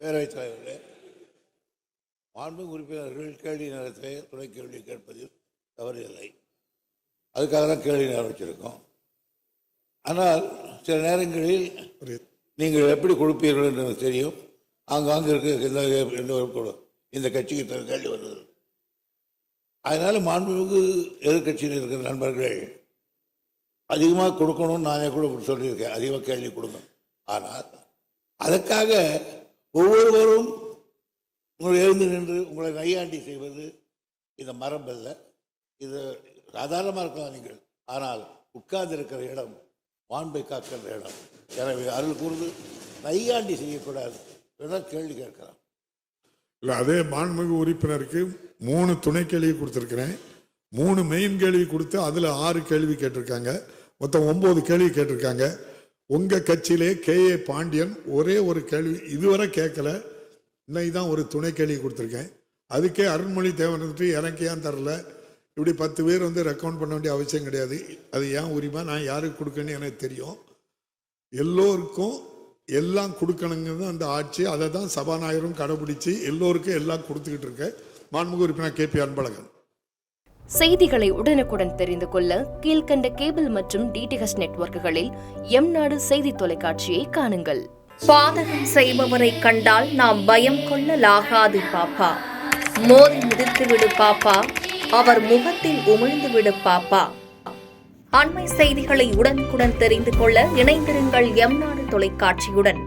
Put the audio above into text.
பேரவைத் தலைவர்களே, மாண்புமிகு உறுப்பினர்கள் கேள்வி நேரத்திலே துணை கேள்வி கேட்பதில் தவறில்லை. அதுக்காக தான் கேள்வி நேரம் வச்சிருக்கோம். ஆனால் சில நேரங்களில் நீங்கள் எப்படி கொடுப்பீர்கள் என்று எனக்கு தெரியும். ஆங்காங்கு இருக்க இந்த கட்சிக்கு தன் கேள்வி வருது. அதனால மாண்புமிகு எதிர்கட்சியில் இருக்கிற நண்பர்கள் அதிகமாக கொடுக்கணும்னு நானே கூட சொல்லியிருக்கேன், அதிகமாக கேள்வி கொடுங்க. ஆனால் அதற்காக ஒவ்வொருவரும் உங்களை எழுந்து நின்று உங்களை நையாண்டி செய்வது இந்த மரபல்ல. இது சாதாரணமாக இருக்கலாம் நீங்கள், ஆனால் உட்கார்ந்து இருக்கிற இடம் மாண்பை காக்கின்ற இடம். எனவே அருள் கூர்ந்து நையாண்டி செய்யக்கூடாது. கேள்வி கேட்கலாம். இல்லை, அதே மாண்புமிகு உறுப்பினருக்கு 3 துணை கேள்வி கொடுத்துருக்கிறேன். 3 மெயின் கேள்வி கொடுத்து அதில் 6 கேள்வி கேட்டிருக்காங்க. மொத்தம் 9 கேள்வி கேட்டிருக்காங்க. உங்கள் கட்சியிலே KA பாண்டியன் ஒரே ஒரு கேள்வி இதுவரை கேட்கல. இன்னைக்கு தான் ஒரு துணை கேள்வி கொடுத்துருக்கேன். அதுக்கே அருண்மொழி தேவன் வந்துட்டு எனக்கு ஏன் தரல, இப்படி 10 பேர் ரெக்கமெண்ட் பண்ண வேண்டிய அவசியம் கிடையாது. அது ஏன் உரிமை, நான் யாருக்கு கொடுக்கணும்னு எனக்கு தெரியும். எல்லோருக்கும் எல்லாம் கொடுக்கணுங்கிறது அந்த ஆட்சி. அதை தான் சபாநாயகரும் கடைபிடிச்சு எல்லோருக்கும் எல்லாம் கொடுத்துக்கிட்டு இருக்க. மாண்புமிகு உறுப்பினர் KP அன்பழகன். செய்திகளை உடனுக்குடன் தெரிந்து கொள்ள கீழ்கண்ட கேபிள் மற்றும் DTH நெட்வொர்க்குகளில் எம்நாடு செய்தி தொலைக்காட்சியை காணுங்கள். பாதகம் செய்பவரை கண்டால் நாம் பயம் கொள்ளலாகாது பாப்பா. மோதி மிதித்து விடு பாப்பா, அவர் முகத்தில் உமிழ்ந்து விடு பாப்பா. அண்மை செய்திகளை உடனுக்குடன் தெரிந்து கொள்ள இணைந்திருங்கள் எம்நாடு தொலைக்காட்சியுடன்.